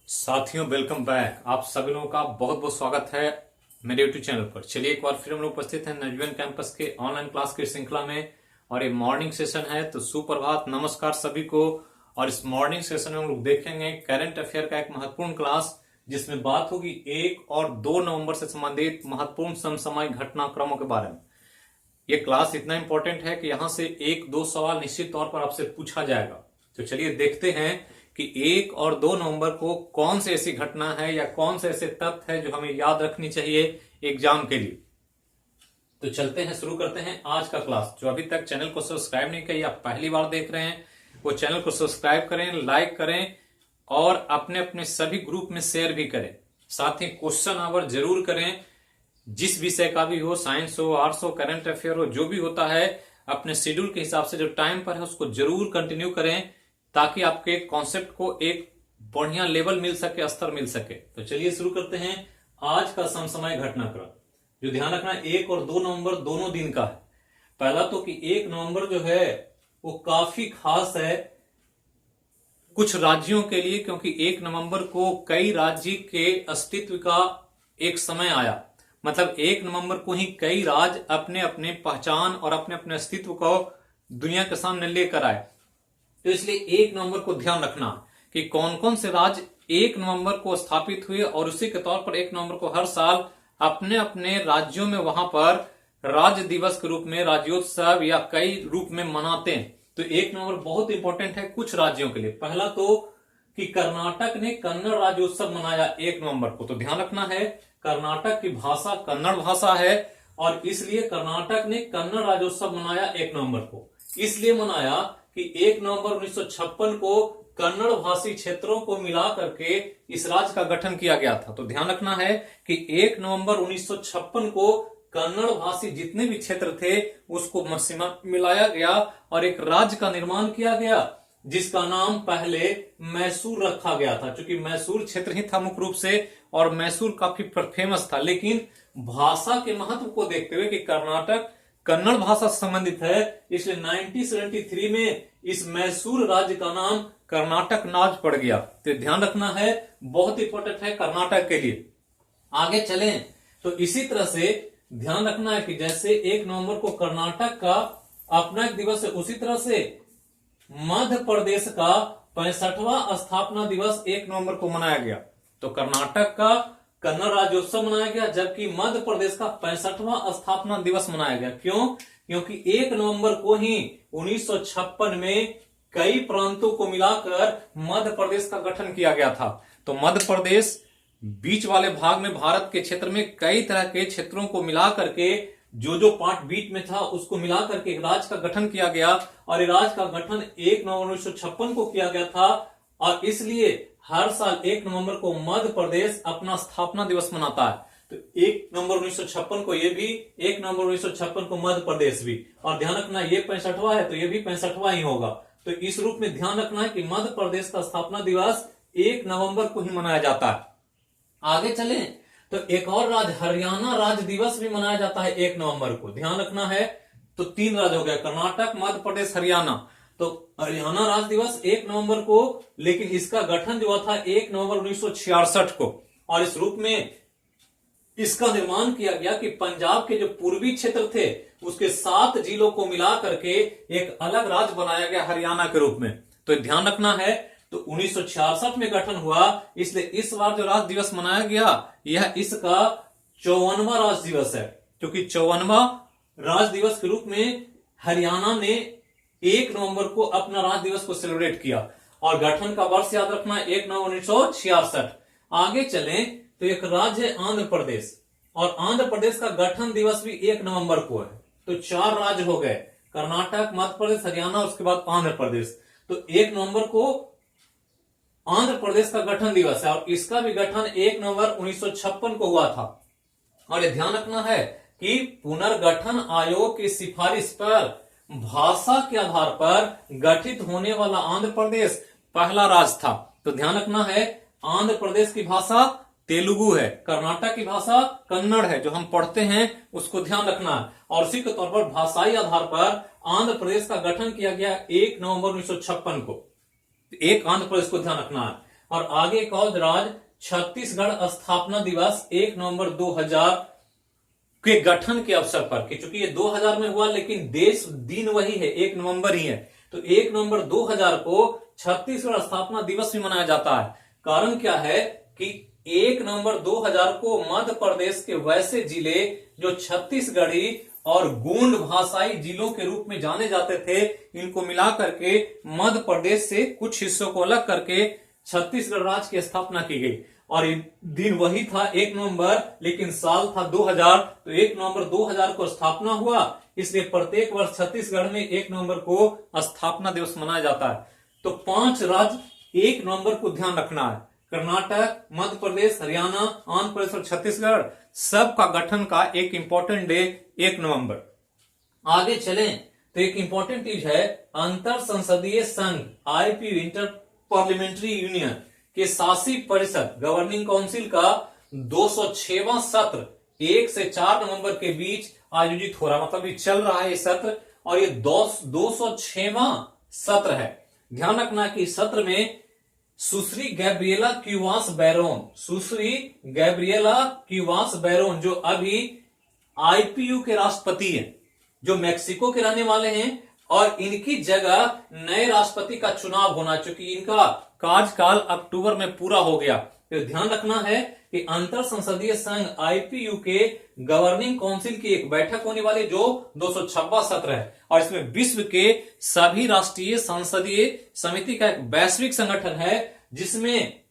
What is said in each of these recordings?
साथियों welcome back. आप सभी लोगों का बहुत बहुत स्वागत है मेरे यूट्यूब चैनल पर। चलिए एक बार फिर हम लोग उपस्थित हैं नवजीवन कैंपस के ऑनलाइन क्लास की श्रृंखला में और ये मॉर्निंग सेशन है। तो सुप्रभात, नमस्कार सभी को। और इस मॉर्निंग सेशन में हम लोग देखेंगे करंट अफेयर का एक महत्वपूर्ण क्लास, जिसमें बात होगी 1 और 2 नवंबर से संबंधित महत्वपूर्ण समसामयिक घटनाक्रमों के बारे में। ये क्लास इतना इंपॉर्टेंट है कि यहां से 1-2 सवाल निश्चित तौर पर आपसे पूछा जाएगा। तो चलिए देखते हैं कि 1 और 2 नवंबर को कौन सी ऐसी घटना है या कौन से ऐसे तथ्य है जो हमें याद रखनी चाहिए एग्जाम के लिए। तो चलते हैं, शुरू करते हैं आज का क्लास। जो अभी तक चैनल को सब्सक्राइब नहीं किया, आप पहली बार देख रहे हैं, वो चैनल को सब्सक्राइब करें, लाइक करें और अपने अपने सभी ग्रुप में शेयर भी करें। साथ ही क्वेश्चन आवर जरूर करें, जिस विषय का भी हो, साइंस हो, आर्ट्स हो, करंट अफेयर हो, जो भी होता है अपने शेड्यूल के हिसाब से जो टाइम पर है उसको जरूर कंटिन्यू करें, ताकि आपके कॉन्सेप्ट को एक बढ़िया लेवल मिल सके, स्तर मिल सके। तो चलिए शुरू करते हैं आज का समसामयिक घटनाक्रम। जो ध्यान रखना, 1 और 2 नवंबर दोनों दिन का है। पहला तो कि 1 नवंबर जो है वो काफी खास है कुछ राज्यों के लिए, क्योंकि 1 नवंबर को कई राज्य के अस्तित्व का एक समय आया। मतलब 1 नवंबर को ही कई राज्य अपने अपने पहचान और अपने अपने अस्तित्व को दुनिया के सामने लेकर आए। तो इसलिए 1 नवंबर को ध्यान रखना कि कौन कौन से राज्य 1 नवंबर को स्थापित हुए, और उसी के तौर पर 1 नवंबर को हर साल अपने अपने राज्यों में वहां पर राज्य दिवस के रूप में, राज्योत्सव या कई रूप में मनाते हैं। तो 1 नवंबर बहुत इंपॉर्टेंट है कुछ राज्यों के लिए। पहला तो कि कर्नाटक ने कन्नड़ राज्योत्सव मनाया 1 नवंबर को। तो ध्यान रखना है, कर्नाटक की भाषा कन्नड़ भाषा है और इसलिए कर्नाटक ने कन्नड़ राज्योत्सव मनाया 1 नवंबर को। इसलिए मनाया कि 1 नवंबर 1956 को कन्नड़ भाषी क्षेत्रों को मिला करके इस राज्य का गठन किया गया था। तो ध्यान रखना है कि 1 नवंबर 1956 को कन्नड़ भाषी जितने भी क्षेत्र थे उसको मिलाया गया और एक राज्य का निर्माण किया गया, जिसका नाम पहले मैसूर रखा गया था। क्योंकि मैसूर क्षेत्र ही था मुख्य रूप से और मैसूर काफी फेमस था। लेकिन भाषा के महत्व को देखते हुए कि कर्नाटक कन्नड़ भाषा से संबंधित है, इसलिए 1973 में इस मैसूर राज्य का नाम कर्नाटक राज्य पड़ गया। तो ध्यान रखना है, बहुत इंपॉर्टेंट है कर्नाटक के लिए। आगे चलें तो इसी तरह से ध्यान रखना है कि जैसे 1 नवंबर को कर्नाटक का अपना एक दिवस है, उसी तरह से मध्य प्रदेश का 65वां स्थापना दिवस 1 नवंबर को मनाया गया। तो कर्नाटक का कन्नड़ राज्योत्सव मनाया गया, जबकि मध्य प्रदेश का 65वां स्थापना दिवस मनाया गया। क्यों? क्योंकि 1 नवंबर को ही 1956 में कई प्रांतों को मिलाकर मध्य प्रदेश का गठन किया गया था। तो मध्य प्रदेश बीच वाले भाग में भारत के क्षेत्र में कई तरह के क्षेत्रों को मिला करके जो पार्ट बीच में था उसको मिला करके एक राज्य का गठन किया गया, और ये राज्य का गठन 1 नवंबर 1956 को किया गया था। और इसलिए हर साल 1 नवंबर को मध्य प्रदेश अपना स्थापना दिवस मनाता है। तो 1 नवंबर 1956 को ये भी, 1 नवंबर 1956 को मध्य प्रदेश भी। और ध्यान रखना ये 65वां है तो ये भी 65वां ही होगा। तो इस रूप में ध्यान रखना है कि मध्य प्रदेश का स्थापना दिवस 1 नवंबर को ही मनाया जाता है। आगे चलें तो एक और राज्य हरियाणा राज्य दिवस भी मनाया जाता है 1 नवंबर को। ध्यान रखना है, तो 3 राज्य हो गया, कर्नाटक, मध्य प्रदेश, हरियाणा। तो हरियाणा राज्य दिवस 1 नवंबर को, लेकिन इसका गठन जो हुआ था 1 नवंबर 1966 को। और इस रूप में इसका निर्माण किया गया कि पंजाब के जो पूर्वी क्षेत्र थे उसके 7 जिलों को मिला करके एक अलग राज्य बनाया गया हरियाणा के रूप में। तो ध्यान रखना है, तो 1966 में गठन हुआ, इसलिए इस बार जो राज्य दिवस मनाया गया यह इसका 54वां राज्य दिवस है। क्योंकि 54वां राज्य दिवस के रूप में हरियाणा ने 1 नवंबर को अपना राज्य दिवस को सेलिब्रेट किया। और गठन का वर्ष याद रखना है 1 नवंबर 1966। आगे चलें तो एक राज्य है आंध्र प्रदेश, और आंध्र प्रदेश का गठन दिवस भी 1 नवंबर को है। तो 4 राज्य हो गए, कर्नाटक, मध्य प्रदेश, हरियाणा, उसके बाद आंध्र प्रदेश। तो 1 नवंबर को आंध्र प्रदेश का गठन दिवस है और इसका भी गठन 1 नवंबर 1956 को हुआ था। और ये ध्यान रखना है कि पुनर्गठन आयोग की सिफारिश पर भाषा के आधार पर गठित होने वाला आंध्र प्रदेश पहला राज्य था। तो ध्यान रखना है, आंध्र प्रदेश की भाषा तेलुगु है, कर्नाटक की भाषा कन्नड़ है, जो हम पढ़ते हैं उसको ध्यान रखना है। और उसी के तौर पर भाषाई आधार पर आंध्र प्रदेश का गठन किया गया 1 नवंबर 1956 को। एक आंध्र प्रदेश को ध्यान रखना है। और आगे एक और राज छत्तीसगढ़ स्थापना दिवस 1 नवंबर 2000 के गठन के अवसर पर, कि चूंकि ये 2000 में हुआ लेकिन देश दिन वही है, 1 नवंबर ही है, तो 1 नवंबर 2000 को छत्तीसगढ़ स्थापना दिवस भी मनाया जाता है। कारण क्या है कि 1 नवंबर 2000 को मध्य प्रदेश के वैसे जिले जो छत्तीसगढ़ी और गोंड भाषाई जिलों के रूप में जाने जाते थे, इनको मिला करके मध्य प्रदेश से कुछ हिस्सों को अलग करके छत्तीसगढ़ राज्य की स्थापना की गई। और दिन वही था 1 नवंबर, लेकिन साल था 2000, तो 1 नवंबर 2000 को स्थापना हुआ, इसलिए प्रत्येक वर्ष छत्तीसगढ़ में 1 नवंबर को स्थापना दिवस मनाया जाता है। तो 5 राज्य 1 नवंबर को ध्यान रखना है, कर्नाटक, मध्य प्रदेश, हरियाणा, आंध्र प्रदेश और छत्तीसगढ़, सब का गठन का एक इंपॉर्टेंट डे 1 नवंबर। आगे चलें तो एक इंपॉर्टेंट चीज है, अंतर संसदीय संघ आईपीयू, इंटर पार्लियामेंट्री यूनियन के शासी परिषद गवर्निंग काउंसिल का 206वां सत्र 1 से 4 नवंबर के बीच आयोजित हो रहा, मतलब ये चल रहा है ये सत्र, और ये 206वां सत्र है। ध्यान रखना कि इस सत्र में सुश्री गैब्रिएला क्यूवास बैरोन, सुश्री गैब्रिएला क्यूवास बैरोन जो अभी आईपीयू के राष्ट्रपति हैं, जो मेक्सिको के रहने वाले हैं, और इनकी जगह नए राष्ट्रपति का चुनाव होना, चूंकि इनका कार्यकाल अक्टूबर में पूरा हो गया। तो ध्यान रखना है कि अंतर संसदीय संघ आईपीयू के गवर्निंग काउंसिल की एक बैठक होने वाली, जो 206वां सत्र है, और इसमें विश्व के सभी राष्ट्रीय संसदीय समिति का एक वैश्विक संगठन है, जिसमें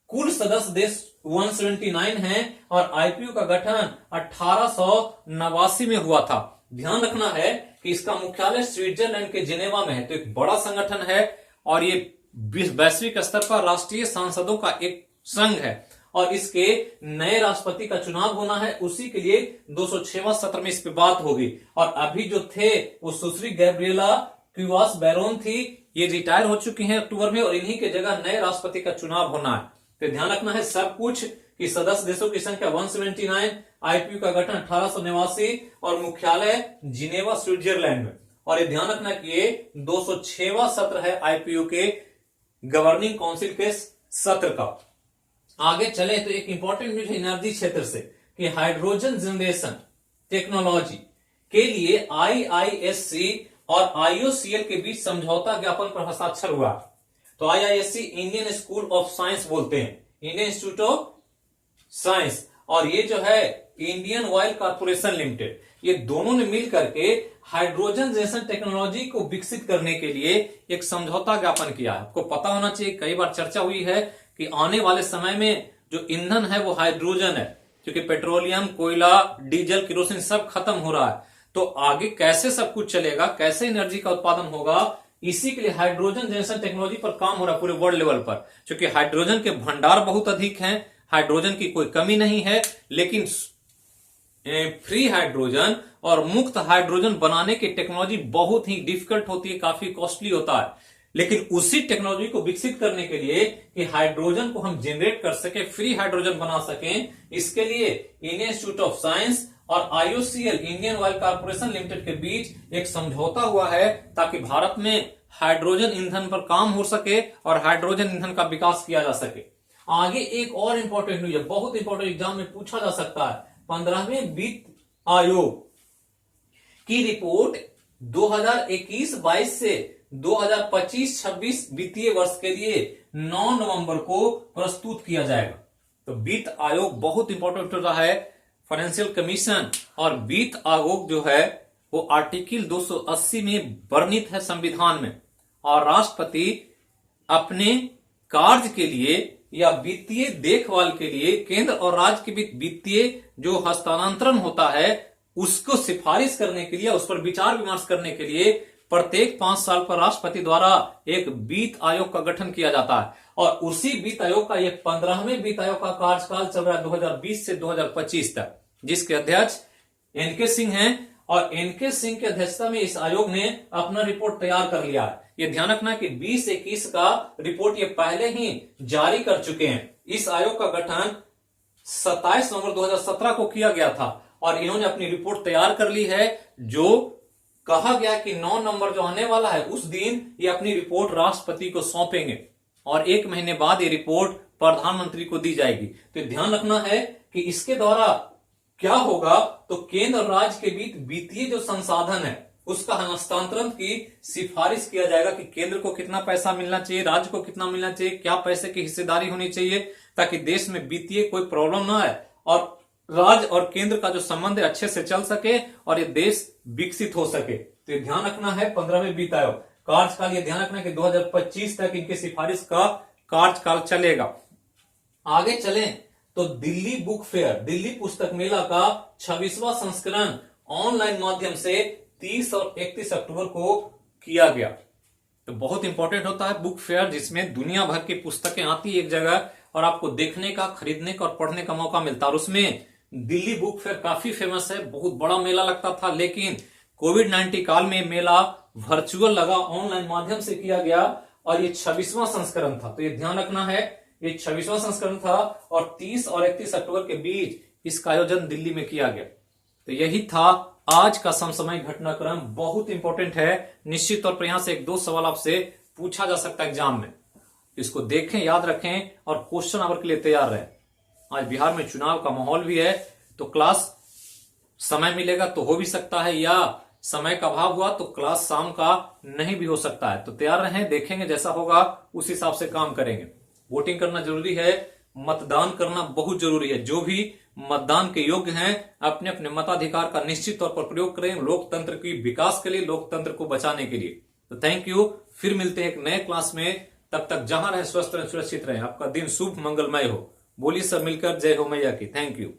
कुल सदस्य देश 179 हैं, और आईपीयू का गठन 1889 में हुआ था। ध्यान रखना है कि इसका मुख्यालय स्विट्जरलैंड के जिनेवा में है, तो एक बड़ा संगठन है, और ये वैश्विक स्तर पर राष्ट्रीय सांसदों का एक संघ है, और इसके नए राष्ट्रपति का चुनाव होना है, उसी के लिए 206वां सत्र में इस पे बात होगी। और अभी जो थे वो सुश्री गैब्रिएला क्यूवास बैरोन थी, ये रिटायर हो चुकी हैं अक्टूबर में, और इन्हीं के जगह नए राष्ट्रपति का चुनाव होना है। तो ध्यान रखना है सब कुछ कि सदस्य देशों की संख्या 179, आईपीयू का गठन 1889 और मुख्यालय जिनेवा स्विट्जरलैंड में। और ये ध्यान रखना कि ये 206वां सत्र है आईपीयू के गवर्निंग काउंसिल के सत्र का। आगे चले तो एक इंपॉर्टेंट न्यूज है एनर्जी क्षेत्र से, कि हाइड्रोजन जनरेशन टेक्नोलॉजी के लिए आईआईएससी और आईओसीएल के बीच समझौता ज्ञापन पर हस्ताक्षर हुआ। तो IISc Indian school of science बोलते हैं, इंडियन इंस्टीट्यूट ऑफ साइंस, और ये जो है इंडियन ऑयल कॉर्पोरेशन लिमिटेड, ये दोनों ने मिल करके हाइड्रोजन जनरेशन टेक्नोलॉजी को विकसित करने के लिए एक समझौता ज्ञापन किया है। आपको पता होना चाहिए, कई बार चर्चा हुई है कि आने वाले समय में जो ईंधन है वो हाइड्रोजन है, क्योंकि पेट्रोलियम, कोयला, डीजल, केरोसिन सब खत्म हो रहा है। तो आगे कैसे सब कुछ चलेगा, कैसे एनर्जी का उत्पादन होगा, इसी के लिए हाइड्रोजन जनरेशन टेक्नोलॉजी पर काम हो रहा है पूरे वर्ल्ड लेवल पर। क्योंकि हाइड्रोजन के भंडार बहुत अधिक हैं, हाइड्रोजन की कोई कमी नहीं है, लेकिन फ्री हाइड्रोजन और मुक्त हाइड्रोजन बनाने की टेक्नोलॉजी बहुत ही डिफिकल्ट होती है, काफी कॉस्टली होता है। लेकिन उसी टेक्नोलॉजी को विकसित करने के लिए कि हाइड्रोजन को हम जनरेट कर सके, फ्री हाइड्रोजन बना सकें, इसके लिए इंडियन इंस्टीट्यूट ऑफ साइंस और IOCL Indian oil corporation limited के बीच एक समझौता हुआ है, ताकि भारत में हाइड्रोजन ईंधन पर काम हो सके और हाइड्रोजन ईंधन का विकास किया जा सके। आगे एक और इंपॉर्टेंट न्यूज है, बहुत इंपॉर्टेंट, एग्जाम में पूछा जा सकता है। 15वें वित्त आयोग की रिपोर्ट 2021-22 से 2025-26 वित्तीय वर्ष के लिए 9 नवंबर को प्रस्तुत किया जाएगा। तो वित्त आयोग बहुत इंपॉर्टेंट होता है, फाइनेंशियल कमीशन, और वित्त आयोग जो है वो आर्टिकल 280 में वर्णित है संविधान में, और राष्ट्रपति अपने कार्य के लिए या वित्तीय देखभाल के लिए केंद्र और राज्य के बीच वित्तीय जो हस्तांतरण होता है उसको सिफारिश करने के लिए, उस पर विचार विमर्श करने के लिए प्रत्येक 5 साल पर राष्ट्रपति द्वारा एक वित्त आयोग का गठन किया जाता है। और उसी वित्त आयोग का ये 15वें वित्त आयोग का कार्यकाल चल रहा है 2020 से 2025 तक, जिसके अध्यक्ष एनके सिंह हैं, और एनके सिंह की अध्यक्षता में इस आयोग ने अपना रिपोर्ट तैयार कर लिया है। ये ध्यान रखना कि 2021 का रिपोर्ट ये पहले ही जारी कर चुके हैं। इस आयोग का गठन 27 नवंबर 2017 को किया गया था, और इन्होंने अपनी रिपोर्ट तैयार कर ली है, जो कहा गया कि 9 नवंबर जो आने वाला है उस दिन ये अपनी रिपोर्ट राष्ट्रपति को सौंपेंगे। और 1 महीने बाद ये रिपोर्ट प्रधानमंत्री को दी जाएगी। तो ध्यान रखना है कि इसके द्वारा क्या होगा, तो केंद्र और राज्य के बीच वित्तीय जो संसाधन है उसका हस्तांतरण की सिफारिश किया जाएगा कि केंद्र को कितना पैसा मिलना चाहिए, राज्य को कितना मिलना चाहिए, क्या पैसे की हिस्सेदारी होनी चाहिए, ताकि देश में वित्तीय कोई प्रॉब्लम ना आए और राज्य और केंद्र का जो संबंध है अच्छे से चल सके और ये देश विकसित हो सके। तो ये ध्यान रखना है। 15वें वित्त आयोग कार्यकाल, ये ध्यान रखना है कि 2025 तक इनकी सिफारिश का कार्यकाल चलेगा। आगे चलें तो दिल्ली बुक फेयर, दिल्ली पुस्तक मेला का 26वां संस्करण ऑनलाइन माध्यम से 30 और 31 अक्टूबर को किया गया। तो बहुत इंपॉर्टेंट होता है बुक फेयर, जिसमें दुनिया भर की पुस्तकें आती है एक जगह और आपको देखने का, खरीदने का और पढ़ने का मौका मिलता है। और उसमें दिल्ली बुक फेयर काफी फेमस है, बहुत बड़ा मेला लगता था, लेकिन कोविड-19 काल में मेला वर्चुअल लगा, ऑनलाइन माध्यम से किया गया और ये 26वां संस्करण था। तो ये ध्यान रखना है, ये 26वां संस्करण था और 30 और 31 अक्टूबर के बीच इसका आयोजन दिल्ली में किया गया। तो यही था आज का समसामयिक घटनाक्रम, बहुत इंपॉर्टेंट है। निश्चित तौर पर यहां से 1-2 सवाल आपसे पूछा जा सकता है एग्जाम में, इसको देखें, याद रखें और क्वेश्चन आवर के लिए तैयार रहें। आज बिहार में चुनाव का माहौल भी है, तो क्लास समय मिलेगा तो हो भी सकता है, या समय का अभाव हुआ तो क्लास शाम का नहीं भी हो सकता है। तो तैयार रहें, देखेंगे, जैसा होगा उस हिसाब से काम करेंगे। वोटिंग करना जरूरी है, मतदान करना बहुत जरूरी है। जो भी मतदान के योग्य हैं अपने अपने मताधिकार का निश्चित तौर पर प्रयोग करें, लोकतंत्र की विकास के लिए, लोकतंत्र को बचाने के लिए। तो थैंक यू, फिर मिलते हैं एक नए क्लास में। तब तक जहां रहें स्वस्थ रहें, सुरक्षित रहें। आपका दिन शुभ मंगलमय हो। बोलिए सब मिलकर जय हो मैया की। Thank you.